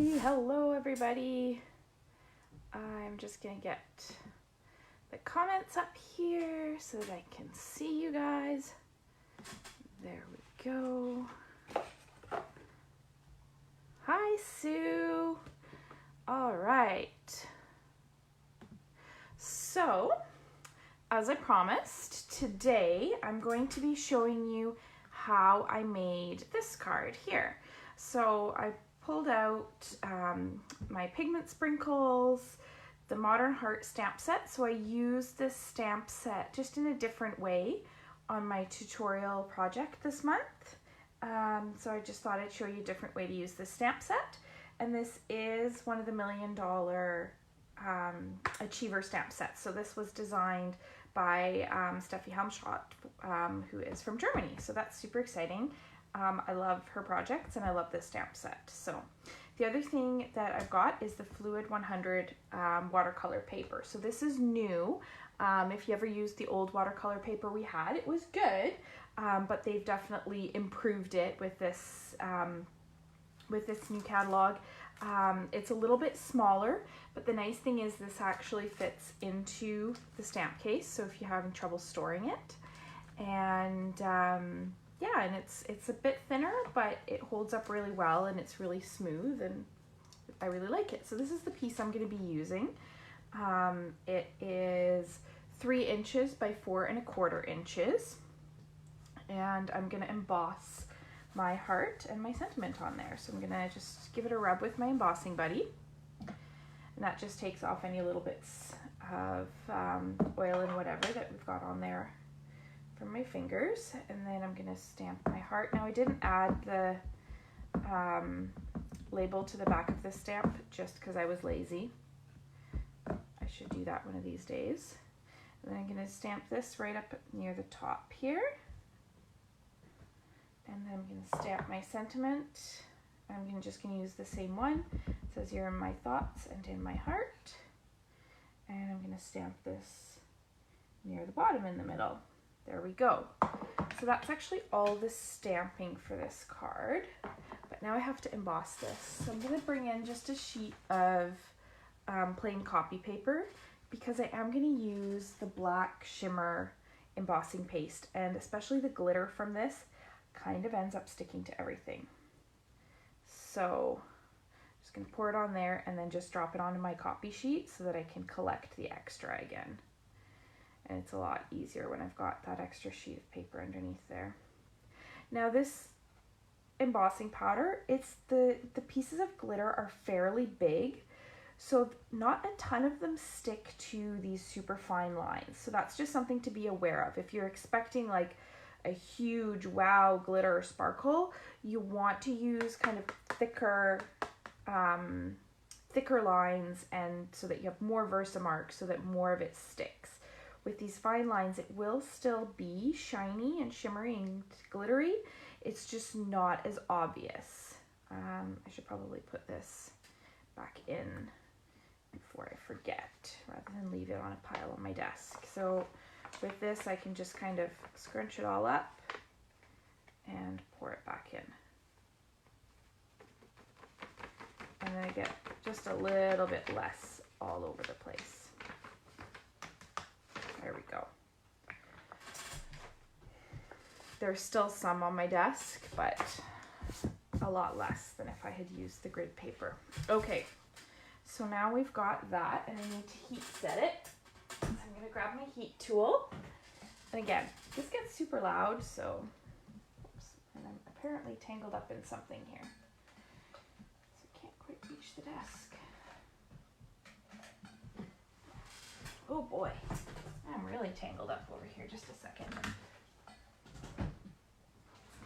Alrighty, hello everybody. I'm just gonna get the comments up here so that I can see you guys. There we go. Hi, Sue. All right. So, as I promised, today I'm going to be showing you how I made this card here. So I pulled out my Pigment Sprinkles, the Modern Heart stamp set. So I used this stamp set just in a different way on my tutorial project this month. So I just thought I'd show you a different way to use this stamp set. And this is one of the $1 Million Achiever stamp sets. So this was designed by Steffi Helmschott, who is from Germany. So that's super exciting. I love her projects and I love this stamp set. So the other thing that I've got is the Fluid 100 watercolor paper. So this is new. If you ever used the old watercolor paper we had, it was good, but they've definitely improved it with this new catalog. It's a little bit smaller, but the nice thing is this actually fits into the stamp case, so if you're having trouble storing it. And yeah, and it's a bit thinner, but it holds up really well and it's really smooth and I really like it. So this is the piece I'm going to be using. It is 3 inches by 4 1/4 inches, and I'm going to emboss my heart and my sentiment on there. So I'm going to just give it a rub with my embossing buddy, and that just takes off any little bits of oil and whatever that we've got on there from my fingers. And then I'm going to stamp my heart. Now I didn't add the label to the back of the stamp just because I was lazy. I should do that one of these days. And then I'm going to stamp this right up near the top here. And then I'm going to stamp my sentiment. I'm just going to use the same one. It says, "You're in my thoughts and in my heart." And I'm going to stamp this near the bottom in the middle. There we go. So that's actually all the stamping for this card. But now I have to emboss this. So I'm going to bring in just a sheet of plain copy paper because I am going to use the black shimmer embossing paste, and especially the glitter from this kind of ends up sticking to everything. So I'm just going to pour it on there and then just drop it onto my copy sheet so that I can collect the extra again. And it's a lot easier when I've got that extra sheet of paper underneath there. Now this embossing powder, the pieces of glitter are fairly big, so not a ton of them stick to these super fine lines. So that's just something to be aware of. If you're expecting like a huge wow glitter or sparkle, you want to use kind of thicker lines, and so that you have more Versamark so that more of it sticks. With these fine lines, it will still be shiny and shimmery and glittery. It's just not as obvious. I should probably put this back in before I forget, rather than leave it on a pile on my desk. So with this, I can just kind of scrunch it all up and pour it back in. And then I get just a little bit less all over the place. There we go. There's still some on my desk, but a lot less than if I had used the grid paper. Okay, so now we've got that, and I need to heat set it. So I'm going to grab my heat tool. And again, this gets super loud, so oops, and I'm apparently tangled up in something here. So I can't quite reach the desk. Oh boy. I'm really tangled up over here. Just a second.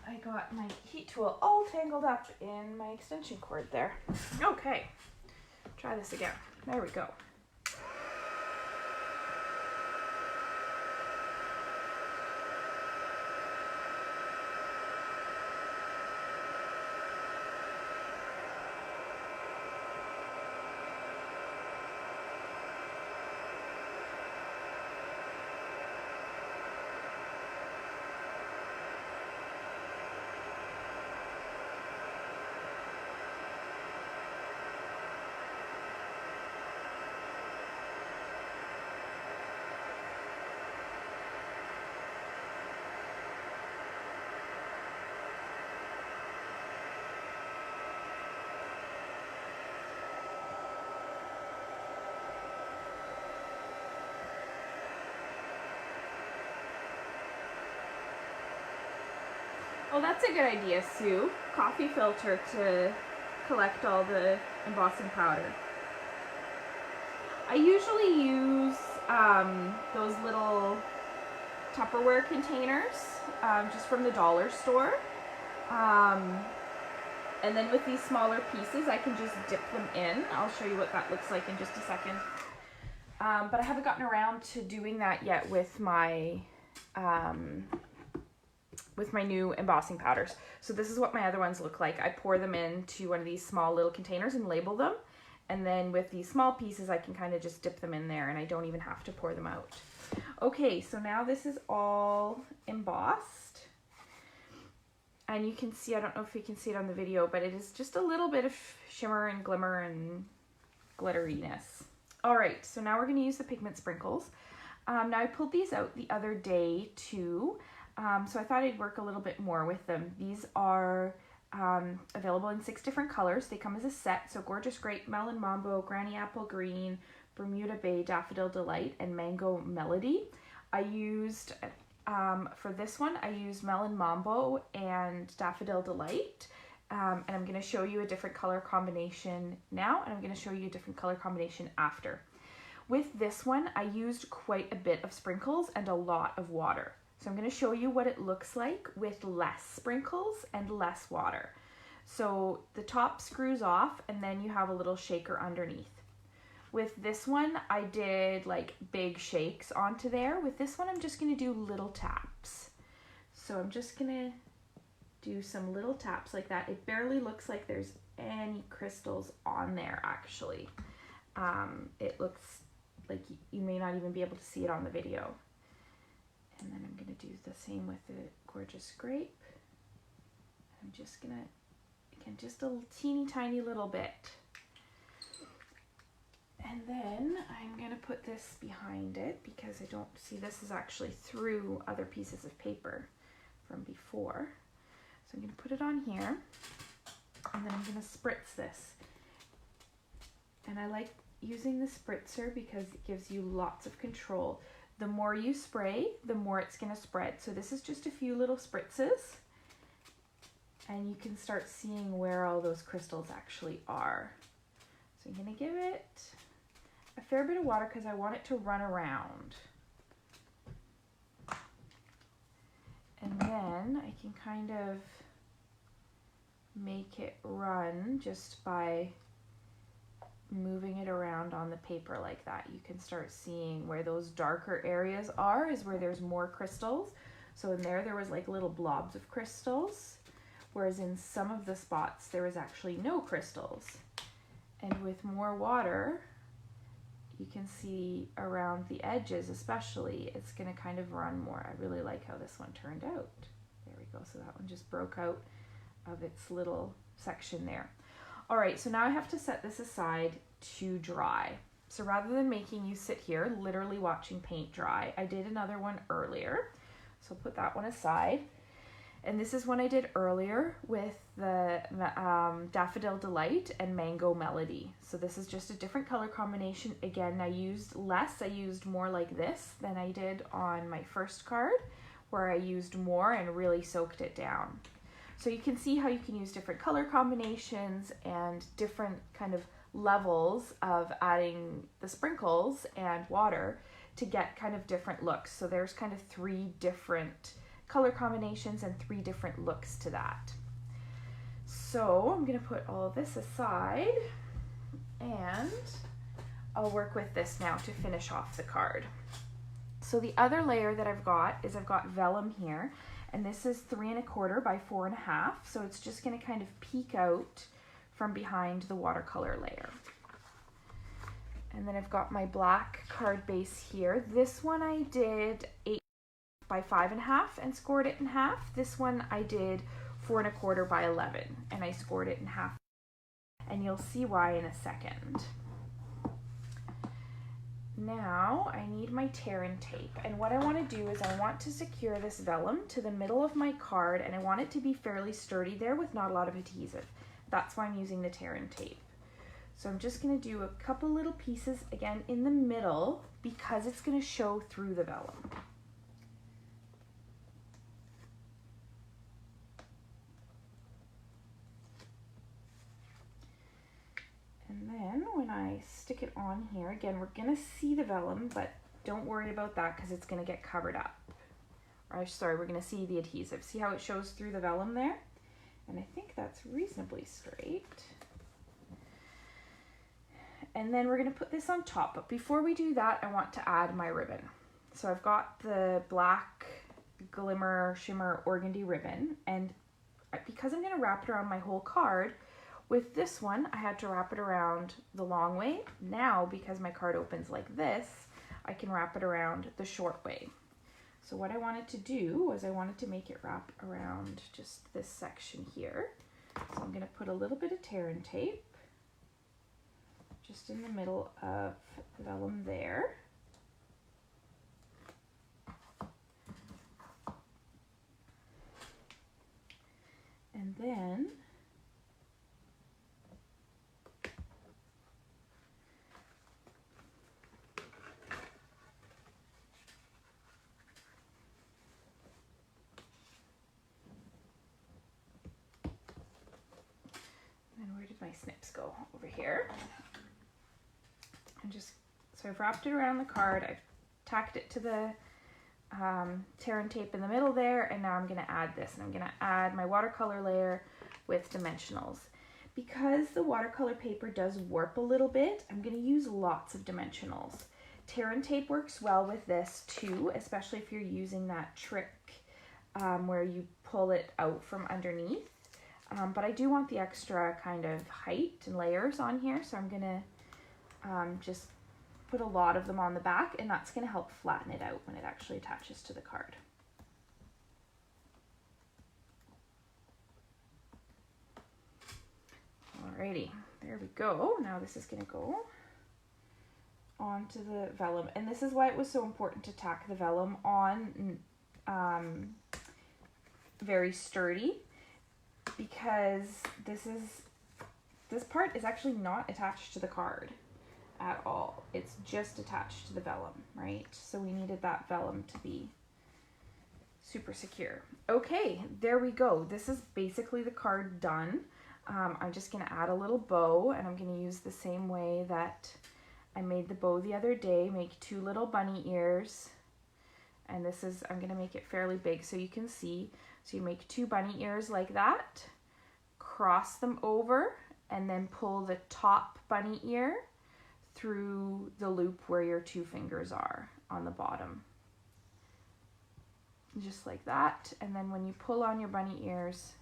I got my heat tool all tangled up in my extension cord there. Okay, try this again. There we go. Well, that's a good idea, Sue. Coffee filter to collect all the embossing powder. I usually use those little Tupperware containers just from the dollar store. And then with these smaller pieces, I can just dip them in. I'll show you what that looks like in just a second. But I haven't gotten around to doing that yet with my new embossing powders. So this is what my other ones look like. I pour them into one of these small little containers and label them. And then with these small pieces, I can kind of just dip them in there and I don't even have to pour them out. Okay, so now this is all embossed. And you can see, I don't know if you can see it on the video, but it is just a little bit of shimmer and glimmer and glitteriness. All right, so now we're going to use the Pigment Sprinkles. Now I pulled these out the other day too, so I thought I'd work a little bit more with them. These are available in 6 different colors. They come as a set, so Gorgeous Grape, Melon Mambo, Granny Apple Green, Bermuda Bay, Daffodil Delight, and Mango Melody. I used, for this one, I used Melon Mambo and Daffodil Delight. And I'm going to show you a different color combination now, and I'm going to show you a different color combination after. With this one, I used quite a bit of sprinkles and a lot of water. So I'm going to show you what it looks like with less sprinkles and less water. So the top screws off and then you have a little shaker underneath. With this one, I did like big shakes onto there. With this one, I'm just going to do little taps. So I'm just going to do some little taps like that. It barely looks like there's any crystals on there actually. It looks like you may not even be able to see it on the video. And then I'm going to do the same with the Gorgeous Grape. I'm just going to, again, just a teeny tiny little bit. And then I'm going to put this behind it because I don't see this is actually through other pieces of paper from before. So I'm going to put it on here and then I'm going to spritz this. And I like using the spritzer because it gives you lots of control. The more you spray, the more it's going to spread. So this is just a few little spritzes and you can start seeing where all those crystals actually are. So I'm going to give it a fair bit of water because I want it to run around. And then I can kind of make it run just by moving it around on the paper like that. You can start seeing where those darker areas are is where there's more crystals. So in there was like little blobs of crystals, whereas in some of the spots there was actually no crystals. And with more water, you can see around the edges especially, it's going to kind of run more. I really like how this one turned out. There we go. So that one just broke out of its little section there. All right, so now I have to set this aside to dry. So rather than making you sit here literally watching paint dry, I did another one earlier. So I'll put that one aside. And this is one I did earlier with the Daffodil Delight and Mango Melody. So this is just a different color combination. Again, I used less. I used more like this than I did on my first card, where I used more and really soaked it down. So you can see how you can use different color combinations and different kind of levels of adding the sprinkles and water to get kind of different looks. So there's kind of 3 different color combinations and 3 different looks to that. So I'm going to put all of this aside and I'll work with this now to finish off the card. So the other layer that I've got vellum here. And this is 3 1/4 by 4 1/2. So it's just going to kind of peek out from behind the watercolor layer. And then I've got my black card base here. This one I did 8 by 5 1/2 and scored it in half. This one I did 4 1/4 by 11 and I scored it in half. And you'll see why in a second. Now I need my tear and tape, and what I want to do is I want to secure this vellum to the middle of my card, and I want it to be fairly sturdy there with not a lot of adhesive. That's why I'm using the tear and tape. So I'm just going to do a couple little pieces again in the middle because it's going to show through the vellum. I stick it on here, again, we're gonna see the vellum, but don't worry about that because it's gonna get covered up. Or sorry, we're gonna see the adhesive. See how it shows through the vellum there? And I think that's reasonably straight. And then we're gonna put this on top, but before we do that, I want to add my ribbon. So I've got the black glimmer shimmer organdy ribbon, and because I'm gonna wrap it around my whole card, with this one, I had to wrap it around the long way. Now, because my card opens like this, I can wrap it around the short way. So what I wanted to do was I wanted to make it wrap around just this section here. So I'm gonna put a little bit of tear and tape just in the middle of the vellum there. And then where did my snips go? Over here. And so I've wrapped it around the card, I've tacked it to the tear and tape in the middle there, and now I'm gonna add this, and I'm gonna add my watercolor layer with dimensionals. Because the watercolor paper does warp a little bit, I'm gonna use lots of dimensionals. Tear and tape works well with this too, especially if you're using that trick where you pull it out from underneath. But I do want the extra kind of height and layers on here, so I'm gonna just put a lot of them on the back, and that's gonna help flatten it out when it actually attaches to the card. Alrighty, there we go. Now this is gonna go onto the vellum, and this is why it was so important to tack the vellum on very sturdy, because this part is actually not attached to the card at all. It's just attached to the vellum, right? So we needed that vellum to be super secure. Okay, there we go. This is basically the card done. I'm just gonna add a little bow, and I'm gonna use the same way that I made the bow the other day. Make 2 little bunny ears, and this is, I'm gonna make it fairly big so you can see. So you make 2 bunny ears like that, cross them over, and then pull the top bunny ear through the loop where your 2 fingers are on the bottom. Just like that. And then when you pull on your bunny ears,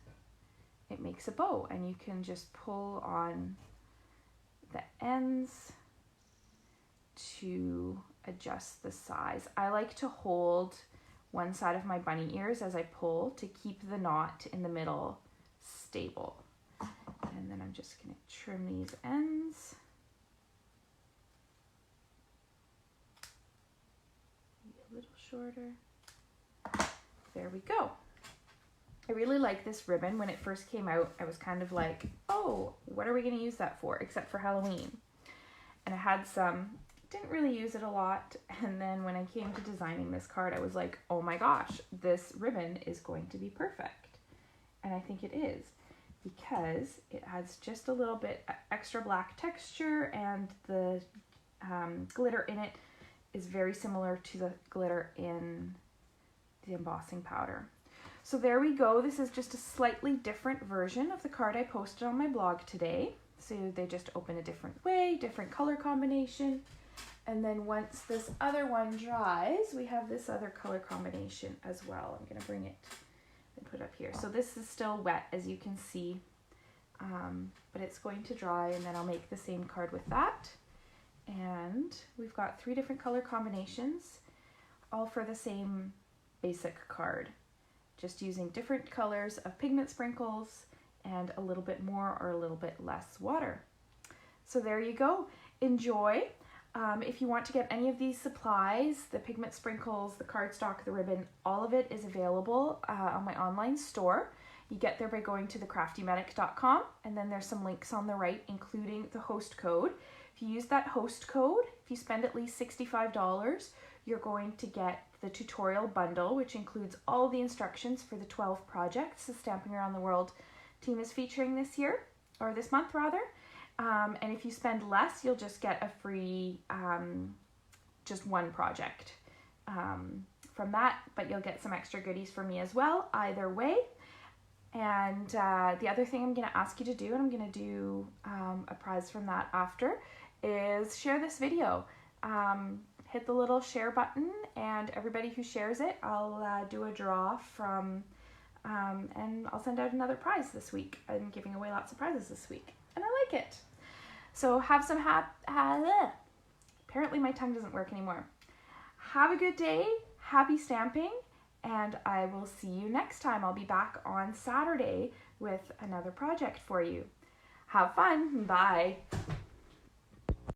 it makes a bow, and you can just pull on the ends to adjust the size. I like to hold one side of my bunny ears as I pull to keep the knot in the middle stable. And then I'm just going to trim these ends. Maybe a little shorter. There we go. I really like this ribbon. When it first came out, I was kind of like, oh, what are we going to use that for, except for Halloween? And I had some, didn't really use it a lot. And then when I came to designing this card, I was like, oh my gosh, this ribbon is going to be perfect. And I think it is, because it has just a little bit extra black texture, and the glitter in it is very similar to the glitter in the embossing powder. So there we go. This is just a slightly different version of the card I posted on my blog today. So they just open a different way, different color combination. And then once this other one dries, we have this other color combination as well. I'm gonna bring it and put it up here. So this is still wet, as you can see, but it's going to dry, and then I'll make the same card with that. And we've got 3 different color combinations, all for the same basic card, just using different colors of pigment sprinkles and a little bit more or a little bit less water. So there you go. Enjoy. If you want to get any of these supplies, the pigment sprinkles, the cardstock, the ribbon, all of it is available on my online store. You get there by going to thecraftymedic.com, and then there's some links on the right, including the host code. If you use that host code, if you spend at least $65, you're going to get the tutorial bundle, which includes all the instructions for the 12 projects the Stamping Around the World team is featuring this year, or this month rather. And if you spend less, you'll just get a free, just one project from that, but you'll get some extra goodies from me as well, either way. And the other thing I'm going to ask you to do, and I'm going to do a prize from that after, is share this video. Hit the little share button, and everybody who shares it, I'll do a draw from, and I'll send out another prize this week. I'm giving away lots of prizes this week, and I like it. So have some apparently my tongue doesn't work anymore. Have a good day, happy stamping, and I will see you next time. I'll be back on Saturday with another project for you. Have fun, bye.